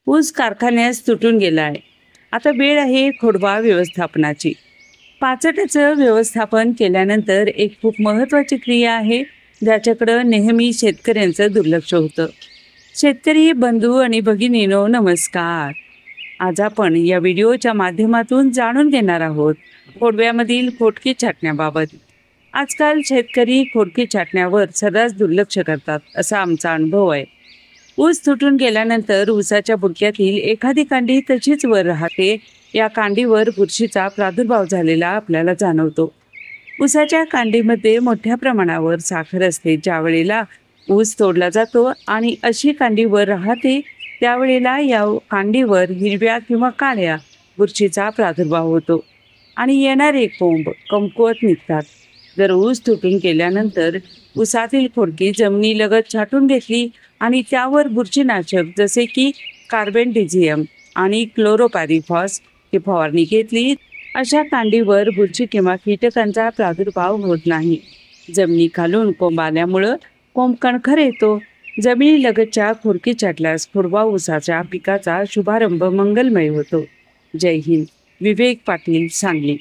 ऊस कारखान्यास तुटून गेला आहे. आता वेळ आहे खोडवा व्यवस्थापनाची. पाचटाचं व्यवस्थापन केल्यानंतर एक खूप महत्त्वाची क्रिया आहे, ज्याच्याकडं नेहमी शेतकऱ्यांचं दुर्लक्ष होतं. शेतकरी बंधू आणि भगिनीनो, नमस्कार. आज आपण या व्हिडिओच्या माध्यमातून जाणून घेणार आहोत खोडव्यामधील खोडकी छाटण्याबाबत. आजकाल शेतकरी खोडकी छाटण्यावर सर्रास दुर्लक्ष करतात, असा आमचा अनुभव आहे. ऊस तुटून गेल्यानंतर ऊसाच्या बुडक्यातील एखादी कांडी तशीच वर राहते. या कांडीवर बुरशीचा प्रादुर्भाव झालेला आपल्याला जाणवतो. ऊसाच्या कांडीमध्ये मोठ्या प्रमाणावर साखर असते. ज्या वेळेला ऊस तोडला जातो आणि अशी कांडी वर राहते, त्यावेळेला या कांडीवर हिरव्या किंवा काळ्या बुरशीचा प्रादुर्भाव होतो आणि येणारे कोंब कमकुवत निघतात. जर ऊस तुटून गेल्यानंतर ऊसातील खोडकी जमिनीलगत छाटून घेतली आणि त्यावर बुरशीनाशक जसे की कार्बेंडिझियम आणि क्लोरोपॅरिफॉस ही फवारणी घेतली, अशा कांडीवर बुरशी किंवा कीटकांचा प्रादुर्भाव होत नाही. जमिनीखालून कोंब आल्यामुळं कोंब कणखर येतो. जमिनीलगतच्या खोडकी छाटल्यास खोडवा ऊसाच्या पिकाचा शुभारंभ मंगलमय होतो. जय हिंद. विवेक पाटील, सांगली.